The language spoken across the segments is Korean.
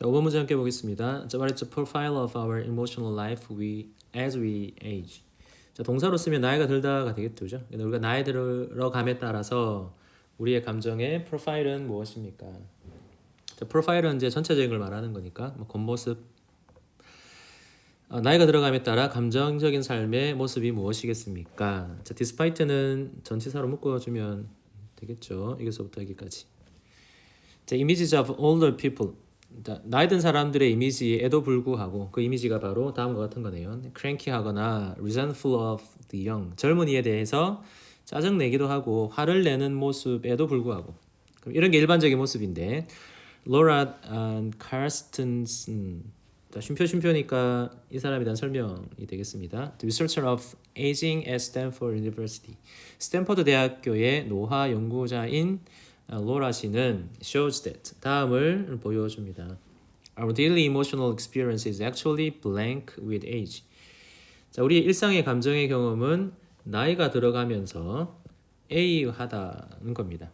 자, 5번 문제 함께 보겠습니다. 자, what is the profile of our emotional life as we age? 자, 동사로 쓰면 나이가 들다가 되겠죠. 그죠? 근데 우리가 나이 들어감에 따라서 우리의 감정의 프로파일은 무엇입니까? 자, 프로파일은 이제 전체적인 걸 말하는 거니까 뭐 겉모습, 나이가 들어감에 따라 감정적인 삶의 모습이 무엇이겠습니까? 자, despite는 전치사로 묶어주면 되겠죠. 여기서부터 여기까지. 자, images of older people. 자, 나이 든 사람들의 이미지에도 불구하고 그 이미지가 바로 다음과 같은 거네요. cranky하거나 resentful of the young. 젊은이에 대해서 짜증내기도 하고 화를 내는 모습에도 불구하고. 그럼 이런 게 일반적인 모습인데 로라 카스튼슨. 자, 쉼표니까 이 사람에 대한 설명이 되겠습니다. The researcher of aging at Stanford University. 스탠퍼드 대학교의 노화 연구자인 로라 씨는 shows that 다음을 보여줍니다. Our daily emotional experience is actually blank with age. 자, 우리의 일상의 감정의 경험은 나이가 들어가면서 A하다는 겁니다.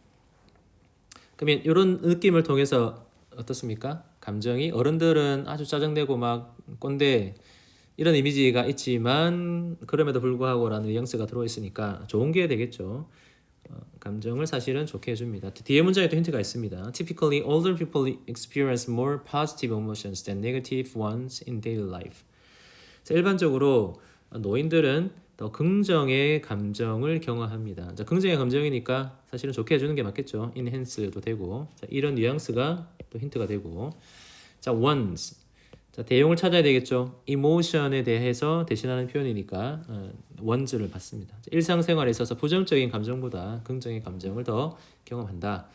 그러면 이런 느낌을 통해서 어떻습니까? 감정이 어른들은 아주 짜증내고 막 꼰대 이런 이미지가 있지만 그럼에도 불구하고라는 뉘앙스가 들어있으니까 좋은 게 되겠죠. 감정을 사실은 좋게 해줍니다. 뒤에 문장에도 힌트가 있습니다. Typically, older people experience more positive emotions than negative ones in daily life. 자, 일반적으로 노인들은 더 긍정의 감정을 경험합니다. 자, 긍정의 감정이니까 사실은 좋게 해주는 게 맞겠죠. enhance도 되고, 자, 이런 뉘앙스가 또 힌트가 되고, 자, ones. 자, 대용을 찾아야 되겠죠. emotion에 대해서 대신하는 표현이니까 ones를 받습니다. 자, 일상생활에 있어서 부정적인 감정보다 긍정의 감정을 더 경험한다.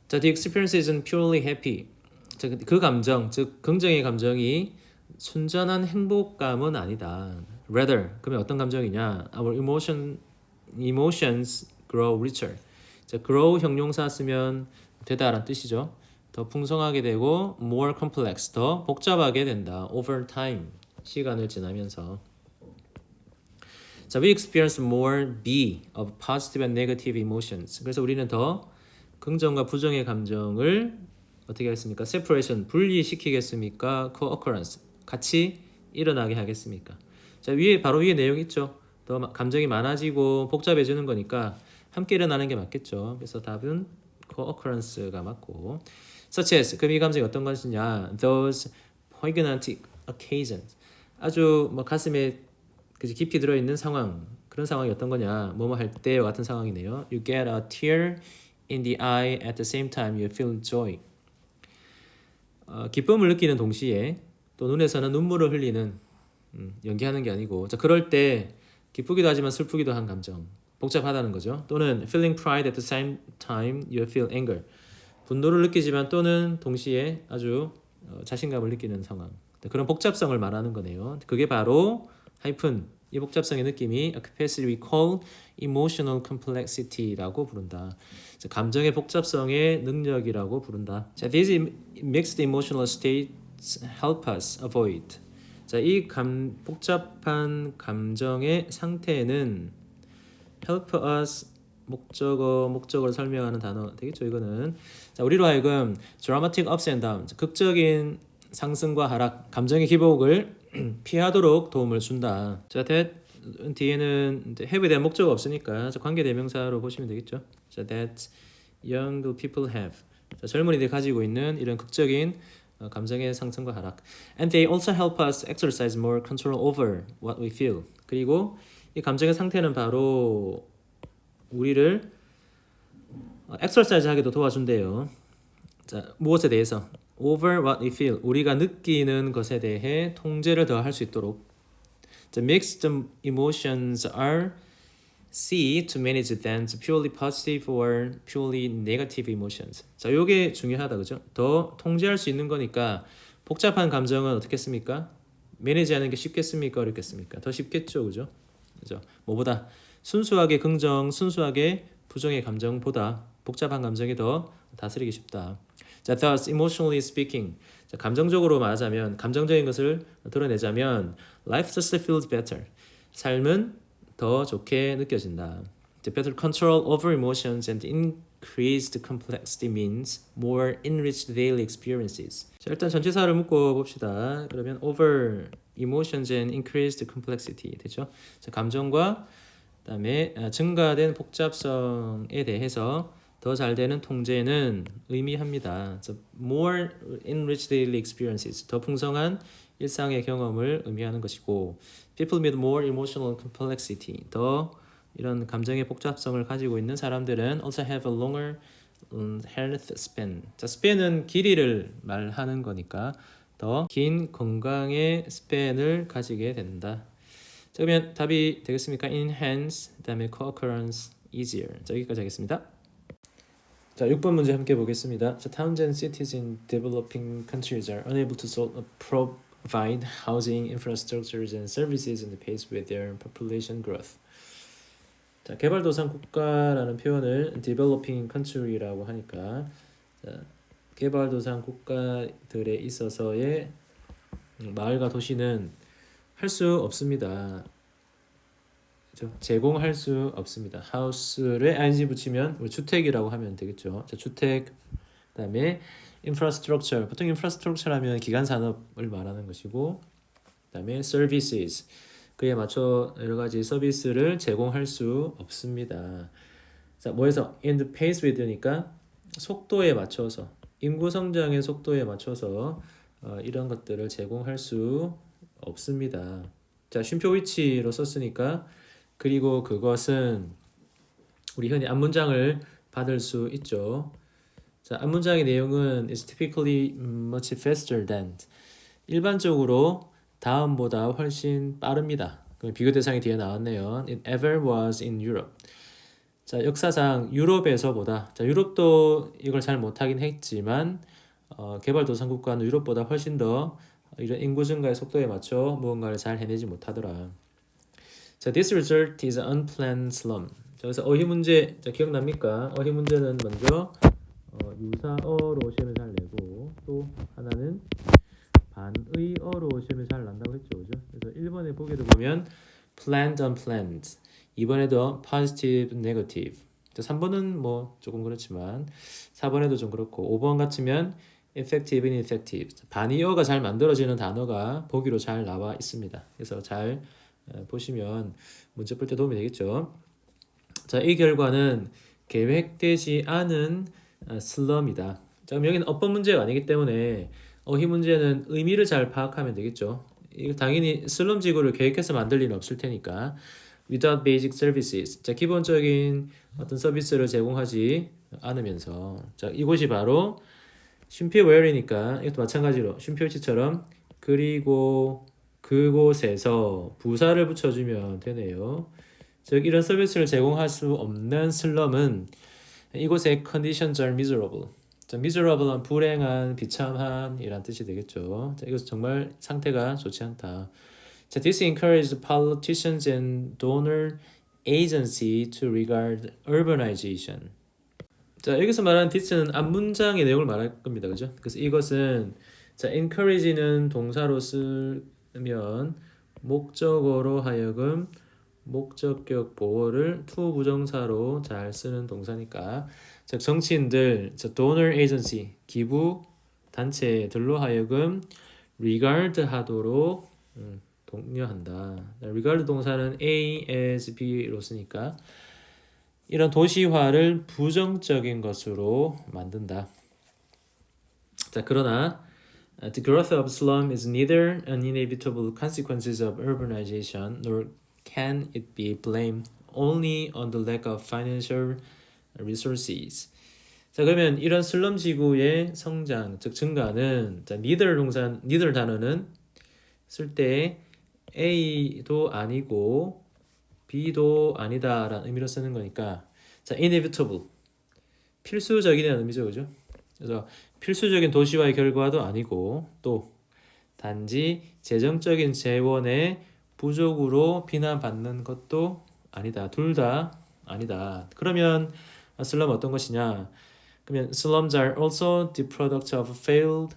자, the experience isn't purely happy. 자, 그 감정, 즉 긍정의 감정이 순전한 행복감은 아니다. Rather, 그러면 어떤 감정이냐? Our emotions grow richer. 자, grow 형용사 쓰면 되다라는 뜻이죠. 더 풍성하게 되고 more complex, 더 복잡하게 된다. Over time, 시간을 지나면서. 자, we experience more B of positive and negative emotions. 그래서 우리는 더 긍정과 부정의 감정을 어떻게 하겠습니까? separation, 분리시키겠습니까? co-occurrence, 같이 일어나게 하겠습니까? 자, 바로 위에 내용 있죠. 더 감정이 많아지고 복잡해지는 거니까 함께 일어나는 게 맞겠죠. 그래서 답은 co-occurrence가 맞고. Such as, 그럼 이 감정이 어떤 것이냐? Those poignant occasions. 아주 뭐 가슴에 깊이 들어있는 상황. 그런 상황이 어떤 거냐? 뭐뭐 할 때와 같은 상황이네요. You get a tear in the eye at the same time you feel joy. 기쁨을 느끼는 동시에 또 눈에서는 눈물을 흘리는 연기하는 게 아니고, 자, 그럴 때 기쁘기도 하지만 슬프기도 한 감정, 복잡하다는 거죠. 또는 feeling pride at the same time you feel anger. 분노를 느끼지만 또는 동시에 아주 자신감을 느끼는 상황. 그런 복잡성을 말하는 거네요. 그게 바로 하이픈, 이 복잡성의 느낌이 a capacity we call emotional complexity라고 부른다. 자, 감정의 복잡성의 능력이라고 부른다. 자, these mixed emotional states help us avoid. 자, 이 복잡한 감정의 상태는 help us 목적어를 설명하는 단어 되겠죠. 이거는 자, 우리로 하여금 dramatic ups and downs, 극적인 상승과 하락, 감정의 기복을 피하도록 도움을 준다. 자, that 뒤에는 have에 대한 목적어 없으니까 자, 관계대명사로 보시면 되겠죠. 자, that young people have. 자, 젊은이들이 가지고 있는 이런 극적인 감정의 상승과 하락. And they also help us exercise more control over what we feel. 그리고 이 감정의 상태는 바로 우리를 exercise 하기도 도와준대요. 자, 무엇에 대해서? Over what we feel. 우리가 느끼는 것에 대해 통제를 더 할 수 있도록. The mixed emotions are C to manage them purely positive or purely negative emotions. 자, 요게 중요하다, 그죠? 더 통제할 수 있는 거니까 복잡한 감정은 어떻겠습니까? 매니지하는 게 쉽겠습니까? 어렵겠습니까? 더 쉽겠죠, 그죠? 그죠? 뭐보다 순수하게 긍정, 순수하게 부정의 감정보다 복잡한 감정이 더 다스리기 쉽다. 자, thus emotionally speaking. 자, 감정적으로 말하자면, 감정적인 것을 드러내자면, life just feels better. 삶은 더 좋게 느껴진다. The better control over emotions and increased complexity means more enriched daily experiences. 자, 일단 전치사를 묶어 봅시다. 그러면 over emotions and increased complexity 되죠? 자, 감정과 그다음에 증가된 복잡성에 대해서 더 잘 되는 통제는 의미합니다. So more enriched daily experiences 더 풍성한 일상의 경험을 의미하는 것이고 people with more emotional complexity 더 이런 감정의 복잡성을 가지고 있는 사람들은 also have a longer health span. 자, span은 길이를 말하는 거니까 더 긴 건강의 span을 가지게 된다. 자, 그러면 답이 되겠습니까? enhance, 그다음에 co-occurrence, easier. 자, 여기까지 하겠습니다. 자, 6번 문제 함께 보겠습니다. 자, towns and cities in developing countries are unable to provide housing, infrastructures and services in the pace with their population growth. 자, 개발도상 국가라는 표현을 developing country라고 하니까 자, 개발도상 국가들에 있어서의 마을과 도시는 할 수 없습니다. 그렇죠? 제공할 수 없습니다. house를 ing 붙이면 우리 주택이라고 하면 되겠죠. 자, 주택 그다음에 infrastructure 보통 infrastructure 하면 기간 산업을 말하는 것이고 그다음에 services 그에 맞춰 여러 가지 서비스를 제공할 수 없습니다. 자, 뭐해서 in the pace with니까 속도에 맞춰서 인구 성장의 속도에 맞춰서 이런 것들을 제공할 수 없습니다. 자, 쉼표 위치로 썼으니까 그리고 그것은 우리 흔히 앞문장을 받을 수 있죠. 자, 앞문장의 내용은 is typically much faster than 일반적으로 다음보다 훨씬 빠릅니다. 그럼 비교 대상이 뒤에 나왔네요. It ever was in Europe. 자, 역사상 유럽에서보다 자, 유럽도 이걸 잘 못하긴 했지만 개발도상국가는 유럽보다 훨씬 더 이런 인구 증가의 속도에 맞춰 무언가를 잘 해내지 못하더라. 자, this result is an unplanned slum. 자, 그래서 어휘 문제 자, 기억납니까? 어휘 문제는 먼저 유사어로 시험에 잘 내고 또 하나는 반의어로 시험에 잘 난다고 했죠, 그죠? 그래서 1번에 보게도 보면 planned, unplanned. 2번에도 positive, negative. 3번은 뭐 조금 그렇지만 4번에도 좀 그렇고 5번 같으면 effective, ineffective. 반의어가 잘 만들어지는 단어가 보기로 잘 나와 있습니다. 그래서 잘 보시면 문제 풀 때 도움이 되겠죠. 자, 이 결과는 계획되지 않은 슬럼이다. 자, 그럼 여기는 어법 문제가 아니기 때문에 어휘 문제는 의미를 잘 파악하면 되겠죠. 이거 당연히 슬럼 지구를 계획해서 만들 리는 없을 테니까 without basic services. 자, 기본적인 어떤 서비스를 제공하지 않으면서 자, 이곳이 바로 쉼표 where이니까 이것도 마찬가지로 쉼표 위치처럼 그리고 그곳에서 부사를 붙여주면 되네요. 즉 이런 서비스를 제공할 수 없는 슬럼은 이곳의 conditions are miserable. 자, miserable은 불행한, 비참한 이란 뜻이 되겠죠. 자, 이것은 정말 상태가 좋지 않다. 자, this encouraged politicians and donor agency to regard urbanization. 자, 여기서 말하는 this는 앞문장의 내용을 말할 겁니다. 그죠? 그래서 이것은 자, encourage는 동사로 쓰면 목적어로 하여금 목적격 보호를 to 부정사로 잘 쓰는 동사니까 즉 정치인들, donor agency, 기부 단체들로 하여금 regard 하도록 독려한다. regard 동사는 A as B로 쓰니까 이런 도시화를 부정적인 것으로 만든다. 자, 그러나 the growth of slum is neither an inevitable consequences of urbanization nor can it be blamed only on the lack of financial resources. 자, 그러면 이런 슬럼 지구의 성장, 즉 증가는 자, neither 단어는 쓸 때 A도 아니고 B도 아니다라는 의미로 쓰는 거니까 자, inevitable 필수적이라는 의미죠, 그죠? 그래서 필수적인 도시화의 결과도 아니고 또 단지 재정적인 재원의 부족으로 비난받는 것도 아니다. 둘 다 아니다. 그러면 슬럼 어떤 것이냐? 그러면 slums are also the product of failed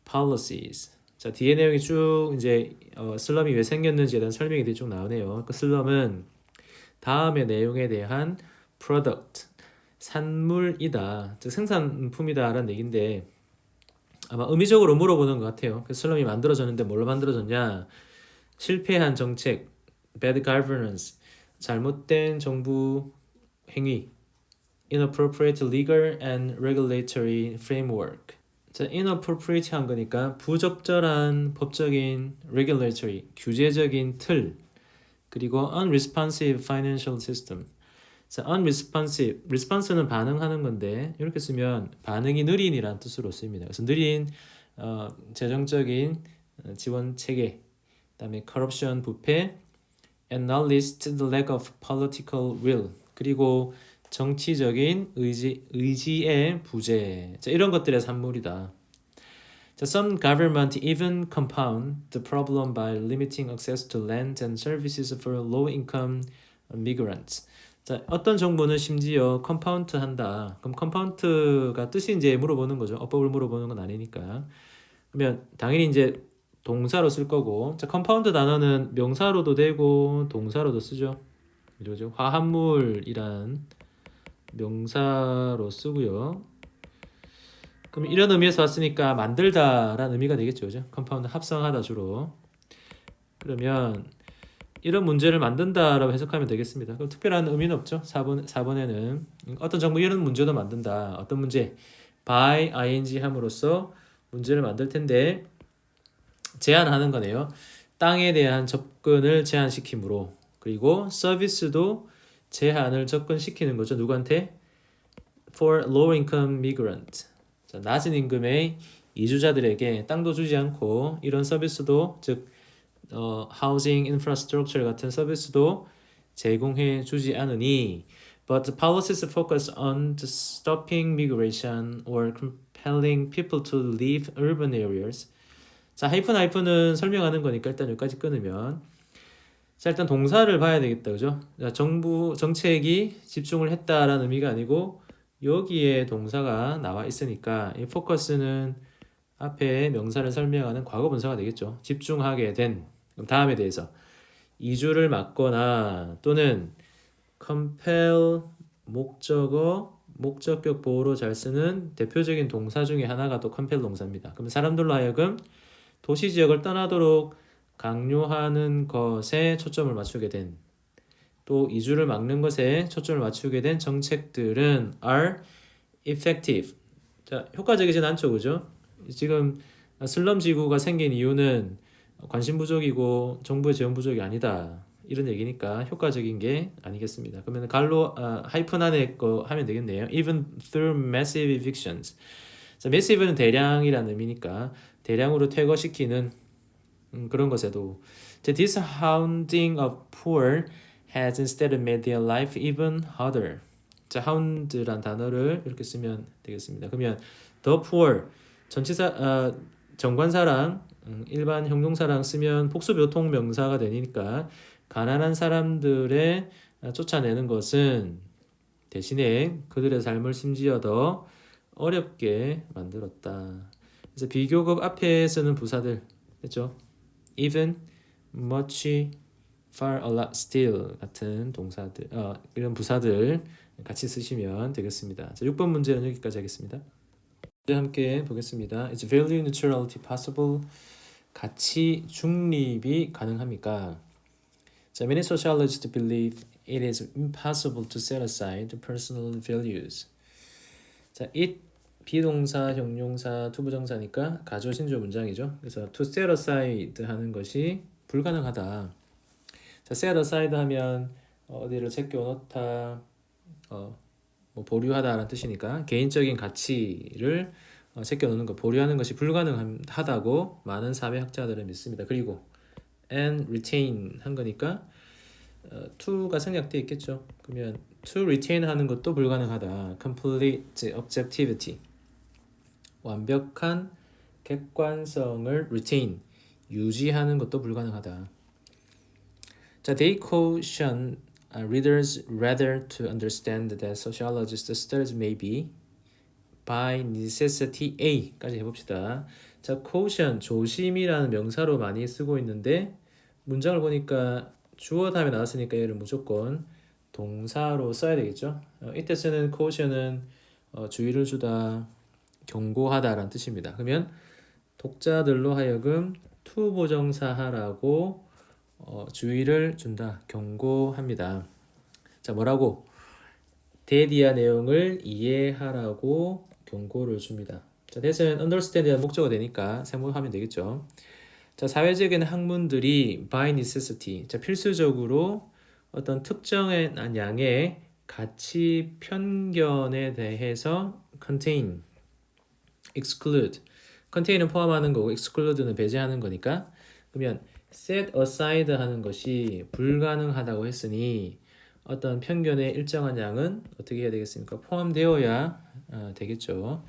policies. 자, 뒤에 내용이 쭉 이제 슬럼이 왜 생겼는지에 대한 설명이 쭉 나오네요. 그 슬럼은 다음의 내용에 대한 product, 산물이다, 즉 생산품이다라는 얘기인데 아마 의미적으로 물어보는 것 같아요. 그 슬럼이 만들어졌는데 뭘로 만들어졌냐? 실패한 정책, bad governance, 잘못된 정부 행위, inappropriate legal and regulatory framework. 자, inappropriate 한 거니까 부적절한 법적인 regulatory, 규제적인 틀, 그리고 unresponsive financial system. 자, unresponsive, response는 반응하는 건데 이렇게 쓰면 반응이 느린이라는 뜻으로 쓰입니다. 그래서 느린 재정적인 지원 체계, 그다음에 corruption, 부패, and not least the lack of political will, 그리고 정치적인 의지의 부재. 자, 이런 것들의 산물이다. 자, some government even compound the problem by limiting access to land and services for low-income migrants. 자, 어떤 정부는 심지어 컴파운트 한다. 그럼 컴파운트가 뜻이 이제 물어보는 거죠. 어법을 물어보는 건 아니니까. 그러면 당연히 이제 동사로 쓸 거고. 자, 컴파운드 단어는 명사로도 되고 동사로도 쓰죠. 그죠? 화합물이란 명사로 쓰고요. 그럼 이런 의미에서 왔으니까 만들다라는 의미가 되겠죠. 그죠? 컴파운드 합성하다 주로. 그러면 이런 문제를 만든다라고 해석하면 되겠습니다. 그럼 특별한 의미는 없죠. 4번에는 어떤 정부 이런 문제도 만든다. 어떤 문제? by ing 함으로써 문제를 만들 텐데 제한하는 거네요. 땅에 대한 접근을 제한시키므로, 그리고 서비스도 제한을 접근시키는 거죠. 누구한테? For low income migrant. 자, 낮은 임금의 이주자들에게 땅도 주지 않고 이런 서비스도, 즉 housing infrastructure 같은 서비스도 제공해 주지 않으니, but the policies focus on the stopping migration or compelling people to leave urban areas. 자, 하이픈은 설명하는 거니까 일단 여기까지 끊으면, 자, 일단 동사를 봐야 되겠다, 그죠? 자, 정부 정책이 집중을 했다라는 의미가 아니고 여기에 동사가 나와 있으니까 이 포커스는 앞에 명사를 설명하는 과거 분사가 되겠죠. 집중하게 된. 그럼 다음에 대해서 이주를 막거나 또는 compel 목적격 보호로 잘 쓰는 대표적인 동사 중에 하나가 또 compel 동사입니다. 그럼 사람들로 하여금 도시 지역을 떠나도록 강요하는 것에 초점을 맞추게 된, 또 이주를 막는 것에 초점을 맞추게 된 정책들은 are effective. 자, 효과적이진 않죠, 그죠? 지금 슬럼 지구가 생긴 이유는 관심 부족이고 정부의 지원 부족이 아니다, 이런 얘기니까 효과적인 게 아니겠습니다. 그러면 하이픈 안에 거 하면 되겠네요. Even through massive evictions. 자, massive는 대량이라는 의미니까 대량으로 퇴거시키는 그런 것에도, this hounding of poor has instead made their life even harder. 자, hound란 단어를 이렇게 쓰면 되겠습니다. 그러면 the poor 전치사 정관사랑 일반 형용사랑 쓰면 복수교통 명사가 되니까 가난한 사람들의 쫓아내는 것은 대신에 그들의 삶을 심지어 더 어렵게 만들었다. 그래서 비교급 앞에 쓰는 부사들 했죠. even, much, far, a lot, still 같은 동사들, 이런 부사들 같이 쓰시면 되겠습니다. 자, 6번 문제는 여기까지 하겠습니다. 함께 보겠습니다. Is value neutrality possible? 가치 중립이 가능합니까? 자, many sociologists believe it is impossible to set aside personal values. 자, it 비동사, 형용사, 투부정사니까 가주신주 문장이죠. 그래서 to set aside 하는 것이 불가능하다. 자, set aside 하면 어디를 제껴놓다, 뭐 보류하다라는 뜻이니까 개인적인 가치를 제껴놓는 것, 보류하는 것이 불가능하다고 많은 사회학자들은 믿습니다. 그리고 and retain 한 거니까 to가 생략되어 있겠죠. 그러면 to retain 하는 것도 불가능하다. complete objectivity, 완벽한 객관성을 retain, 유지하는 것도 불가능하다. 자, they caution readers rather to understand that sociologist studies may be by necessity A까지 해봅시다. 자, caution, 조심이라는 명사로 많이 쓰고 있는데 문장을 보니까 주어 다음에 나왔으니까 얘를 무조건 동사로 써야 되겠죠. 이때 쓰는 caution은 주의를 주다, 경고하다라는 뜻입니다. 그러면 독자들로 하여금 투보정사하라고 주의를 준다, 경고합니다. 자, 뭐라고? 대디아 내용을 이해하라고 경고를 줍니다. 자, 대신 understand의 목적어가 되니까 세모하면 되겠죠. 자, 사회적인 학문들이 by necessity, 자, 필수적으로 어떤 특정한 양의 가치 편견에 대해서 contain, exclude, contain은 포함하는 거고 exclude는 배제하는 거니까, 그러면 set aside 하는 것이 불가능하다고 했으니 어떤 편견의 일정한 양은 어떻게 해야 되겠습니까? 포함되어야 되겠죠.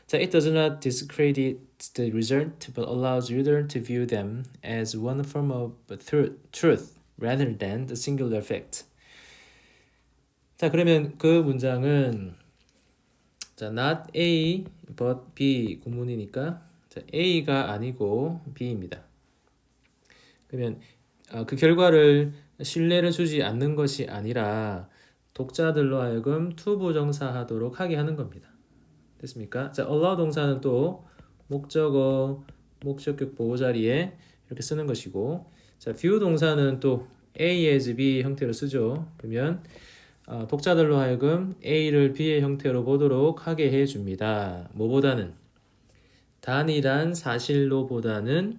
자, it does not discredit the result, but allows reader to view them as one form of truth rather than the singular fact. 자, 그러면 그 문장은 자, not A but B 구문이니까 자, A가 아니고 B입니다. 그러면 그 결과를 신뢰를 주지 않는 것이 아니라 독자들로 하여금 투부정사하도록 하게 하는 겁니다. 됐습니까? 자, allow 동사는 또 목적어, 목적격 보호 자리에 이렇게 쓰는 것이고, 자, view 동사는 또 A as B 형태로 쓰죠. 그러면 독자들로 하여금 A를 B의 형태로 보도록 하게 해줍니다. 뭐보다는? 단일한 사실로 보다는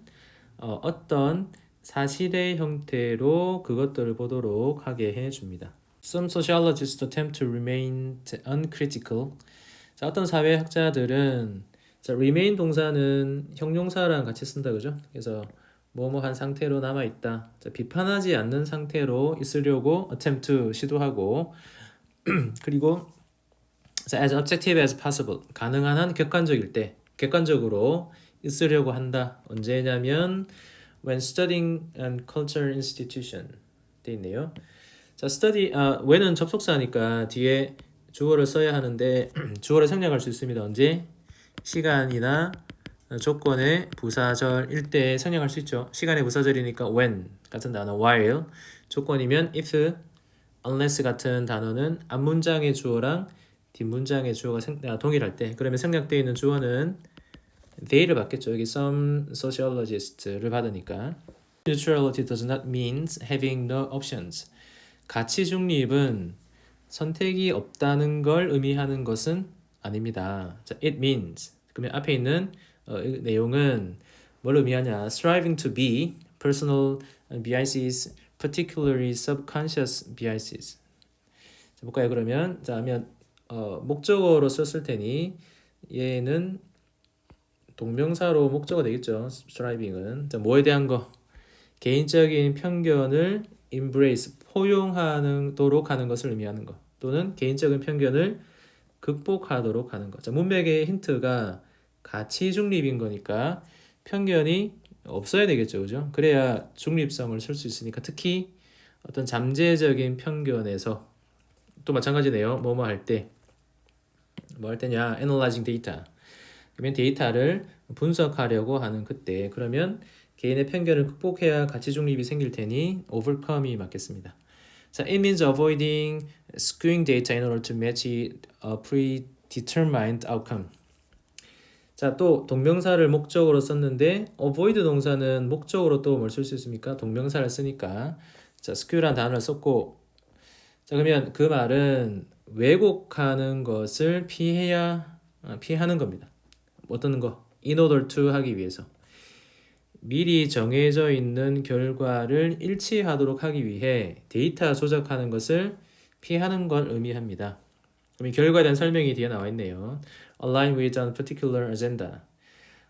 어떤 사실의 형태로 그것들을 보도록 하게 해줍니다. Some sociologists attempt to remain uncritical. 자, 어떤 사회학자들은 자, remain 동사는 형용사랑 같이 쓴다, 그죠? 그래서 뭐뭐한 상태로 남아 있다. 자, 비판하지 않는 상태로 있으려고 attempt to 시도하고 그리고 자, as objective as possible 가능한 한 객관적일 때 객관적으로 있으려고 한다. 언제냐면 when studying an cultural institution 돼 있네요. 자, study when은 접속사니까 뒤에 주어를 써야 하는데 주어를 생략할 수 있습니다. 언제? 시간이나 조건의 부사절일 때 생략할 수 있죠. 시간의 부사절이니까 when 같은 단어, while 조건이면 if, unless 같은 단어는 앞문장의 주어랑 뒷문장의 주어가 동일할 때 그러면 생략되어 있는 주어는 they를 받겠죠. 여기 some sociologist를 받으니까. Neutrality does not mean having no options. 가치 중립은 선택이 없다는 걸 의미하는 것은 아닙니다. 자, it means. 그러면 앞에 있는 내용은 뭘 의미하냐? Striving to be personal biases, particularly subconscious biases. 자, 볼까요? 그러면 자, 하면 목적어로 썼을 테니 얘는 동명사로 목적어 되겠죠. striving은. 자, 뭐에 대한 거? 개인적인 편견을 embrace, 포용하도록 하는 것을 의미하는 것. 또는 개인적인 편견을 극복하도록 하는 것. 자, 문맥의 힌트가 가치 중립인 거니까 편견이 없어야 되겠죠. 그죠? 그래야 중립성을 쓸 수 있으니까 특히 어떤 잠재적인 편견에서 또 마찬가지네요. 뭐뭐 할 때. 뭐 할 때냐? analyzing data. 그러면 데이터를 분석하려고 하는 그때 그러면 개인의 편견을 극복해야 가치 중립이 생길 테니 overcome이 맞겠습니다. 자, it means avoiding skewing data in order to match a predetermined outcome. 자, 또 동명사를 목적으로 썼는데 avoid 동사는 목적으로 또 뭘 쓸 수 있습니까? 동명사를 쓰니까 자, skew란 단어를 썼고 자, 그러면 그 말은 왜곡하는 것을 피하는 겁니다. 어떤 거? in order to 하기 위해서 미리 정해져 있는 결과를 일치하도록 하기 위해 데이터 조작하는 것을 피하는 걸 의미합니다. 그럼 결과에 대한 설명이 뒤에 나와 있네요. Align with a particular agenda.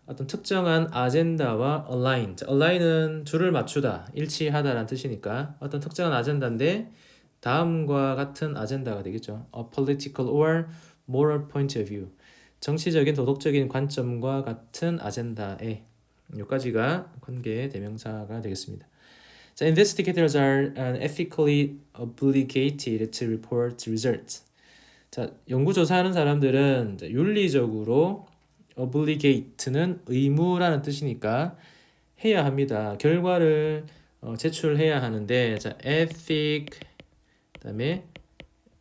어떤 특정한 아젠다와 align. 자, align은 줄을 맞추다, 일치하다라는 뜻이니까 어떤 특정한 아젠다인데 다음과 같은 아젠다가 되겠죠. A political or moral point of view. 정치적인 도덕적인 관점과 같은 아젠다에 여기까지가 관계 대명사가 되겠습니다. 자, investigators are ethically obligated to report results. 자, 연구조사하는 사람들은 윤리적으로 obligate는 의무라는 뜻이니까 해야 합니다. 결과를 제출해야 하는데 자, ethic 그다음에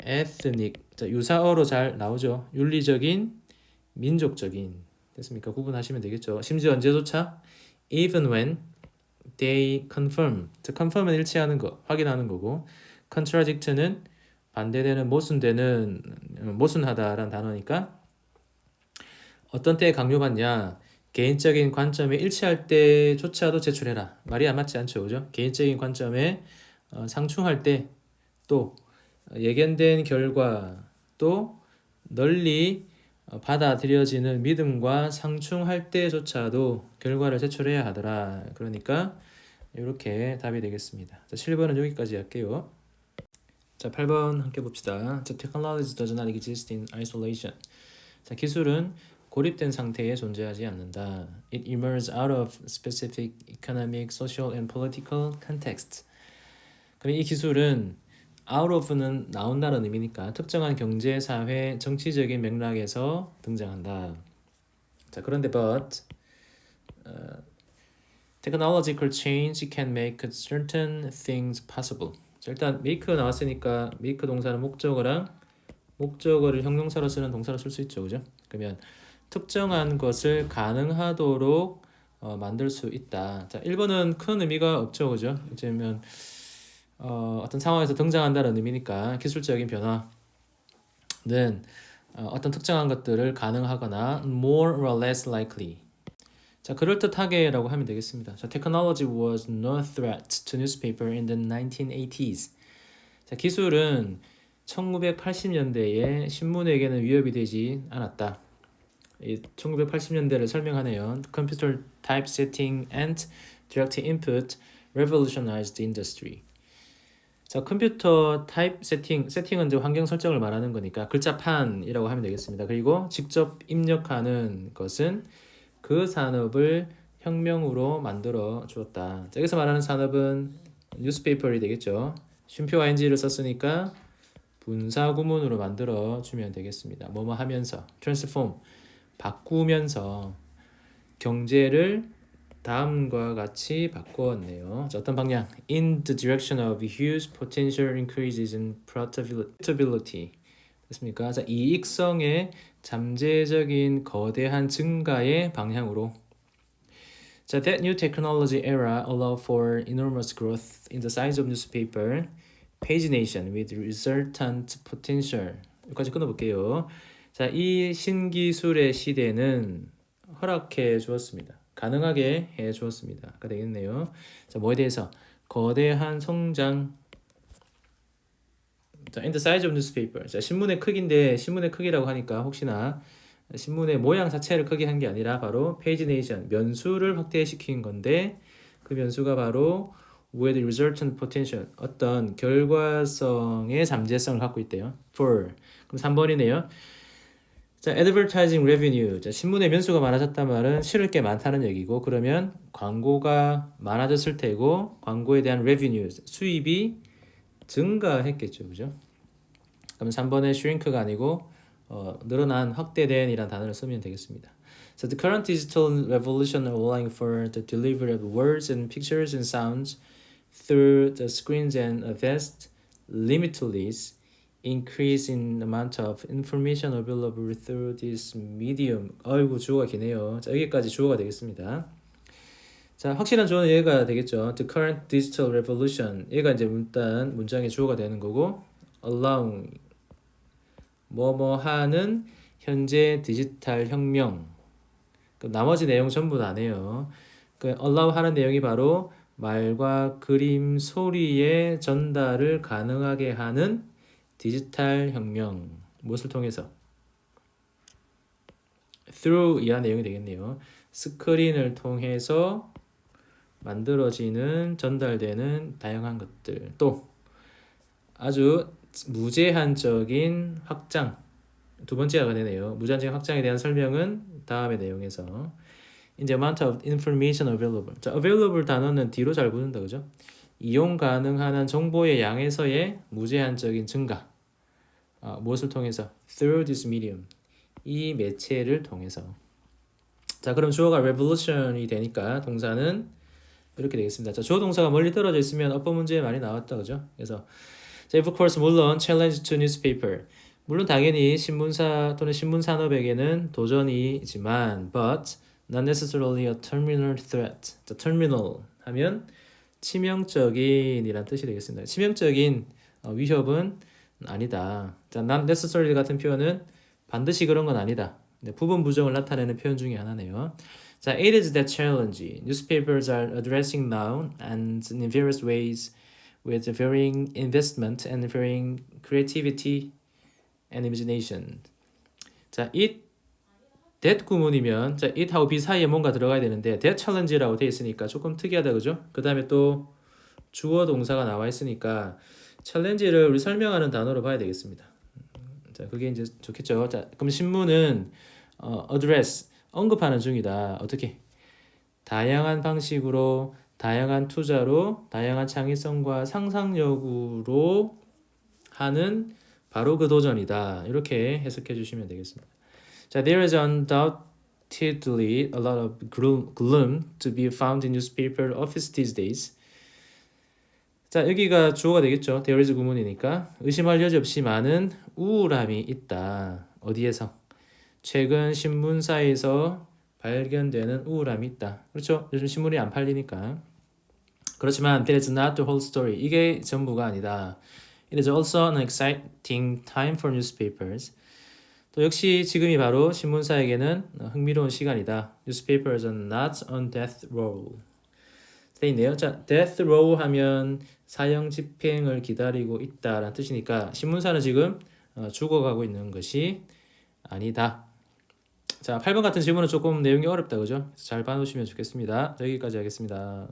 ethnic. 자, 유사어로 잘 나오죠. 윤리적인, 민족적인. 됐습니까? 구분하시면 되겠죠. 심지어 언제조차 even when they confirm. 자, confirm은 일치하는 거, 확인하는 거고 contradict는 반대되는, 모순되는, 모순하다라는 단어니까 어떤 때에 강요받냐? 개인적인 관점에 일치할 때조차도 제출해라. 말이 안 맞지 않죠, 그죠? 개인적인 관점에 상충할 때, 또 예견된 결과, 또 널리 받아들여지는 믿음과 상충할 때조차도 결과를 제출해야 하더라. 그러니까 이렇게 답이 되겠습니다. 자, 7번은 여기까지 할게요. 자, 8번 함께 봅시다. The technology does not exist in isolation. 자, 기술은 고립된 상태에 존재하지 않는다. It emerges out of specific economic, social, and political context. 그럼 이 기술은 out of는 나온다는 의미니까 특정한 경제, 사회, 정치적인 맥락에서 등장한다. 자, 그런데 but technological change can make certain things possible. 자, 일단 make 나왔으니까 make 동사는 목적어랑 목적어를 형용사로 쓰는 동사로 쓸 수 있죠, 그죠? 그러면 특정한 것을 가능하도록 만들 수 있다. 자, 1번은 큰 의미가 없죠, 그죠? 이제면 어떤 상황에서 등장한다는 의미니까 기술적인 변화는 어떤 특정한 것들을 가능하거나 more or less likely. 자, 그럴듯하게라고 하면 되겠습니다. 자, technology was no threat to newspaper in the 1980s. 자, 기술은 1980년대에 신문에게는 위협이 되지 않았다. 이 1980년대를 설명하네요. Computer typesetting and direct input revolutionized the industry. 자, 컴퓨터 타입 세팅은 이제 환경 설정을 말하는 거니까 글자판이라고 하면 되겠습니다. 그리고 직접 입력하는 것은 그 산업을 혁명으로 만들어 주었다. 자, 여기서 말하는 산업은 뉴스페이퍼이 되겠죠. 쉼표 ing를 썼으니까 분사 구문으로 만들어 주면 되겠습니다. 뭐뭐 하면서 transform 바꾸면서 경제를 다음과 같이 바꾸었네요. 자, 어떤 방향? In the direction of huge potential increases in profitability. 됐습니까? 자, 이익성의 잠재적인 거대한 증가의 방향으로. 자, that new technology era allowed for enormous growth in the size of newspaper pagination with resultant potential. 여기까지 끊어볼게요. 자, 이 신기술의 시대는 허락해 주었습니다. 가능하게 해 주었습니다.가 되겠네요. 자, 뭐에 대해서? 거대한 성장. 자, in the size of newspaper. 자, 신문의 크기인데 신문의 크기라고 하니까 혹시나 신문의 모양 자체를 크게 한 게 아니라 바로 pagination, 면수를 확대시킨 건데 그 면수가 바로 with resultant potential, 어떤 결과성의 잠재성을 갖고 있대요. for. 그럼 3번이네요. 자, advertising revenue. 자, 신문의 면수가 많아졌단 말은 실을 게 많다는 얘기고, 그러면 광고가 많아졌을 테고 광고에 대한 revenue, 수입이 증가했겠죠, 그죠? 그럼 3번에 shrink가 아니고 늘어난, 확대된 이란 단어를 쓰면 되겠습니다. So the current digital revolution allowing for the delivery of words and pictures and sounds through the screens and a vast, limitless increase in amount of information available through this medium. 아이고, 주어가 기네요. 자, 여기까지 주어가 되겠습니다. 자, 확실한 주어는 얘가 되겠죠. The current digital revolution. 얘가 이제 일단 문장의 주어가 되는 거고, allowing 뭐뭐 하는 현재 디지털 혁명. 그 나머지 내용 전부 다네요. 그 allow 하는 내용이 바로 말과 그림, 소리의 전달을 가능하게 하는 디지털 혁명. 무엇을 통해서? through 이한 내용이 되겠네요. 스크린을 통해서 만들어지는, 전달되는 다양한 것들. 또 아주 무제한적인 확장. 두 번째가 되네요. 무제한적인 확장에 대한 설명은 다음의 내용에서. In the amount of information available. 자, available 단어는 뒤로 잘 붙는다, 그죠? 이용 가능한 한 정보의 양에서의 무제한적인 증가. 무엇을 통해서? Through this medium. 이 매체를 통해서. 자, 그럼 주어가 revolution이 되니까 동사는 이렇게 되겠습니다. 자, 주어 동사가 멀리 떨어져 있으면 어법 문제에 많이 나왔다, 그죠? 그래서 자, of course, 물론 challenge to newspaper. 물론 당연히 신문사 또는 신문산업에게는 도전이지만 but not necessarily a terminal threat. 자, terminal 하면 치명적인이란 뜻이 되겠습니다. 치명적인 위협은 아니다. 자, not necessarily 같은 표현은 반드시 그런 건 아니다. 네, 부분 부정을 나타내는 표현 중에 하나네요. 자, it is that challenge newspapers are addressing now and in various ways with varying investment and varying creativity and imagination. 자, it that 구문이면 자, it하고 be 사이에 뭔가 들어가야 되는데 that challenge라고 돼 있으니까 조금 특이하다 그죠? 그 다음에 또 주어 동사가 나와 있으니까 challenge를 우리 설명하는 단어로 봐야 되겠습니다. 자, 그게 이제 좋겠죠. 자, 그럼 신문은 address 언급하는 중이다. 어떻게? 다양한 방식으로, 다양한 투자로, 다양한 창의성과 상상력으로 하는 바로 그 도전이다. 이렇게 해석해 주시면 되겠습니다. 자, there is undoubtedly a lot of gloom to be found in newspaper office these days. 자, 여기가 주어가 되겠죠. there is 구문이니까 의심할 여지 없이 많은 우울함이 있다. 어디에서? 최근 신문사에서 발견되는 우울함이 있다. 그렇죠? 요즘 신문이 안 팔리니까. 그렇지만 that is not the whole story. 이게 전부가 아니다. It is also an exciting time for newspapers. 또 역시 지금이 바로 신문사에게는 흥미로운 시간이다. Newspapers are not on death row. 돼 있네요. 자, death row 하면 사형 집행을 기다리고 있다라는 뜻이니까 신문사는 지금 죽어가고 있는 것이 아니다. 자, 8번 같은 질문은 조금 내용이 어렵다 그죠? 잘 봐놓으시면 좋겠습니다. 여기까지 하겠습니다.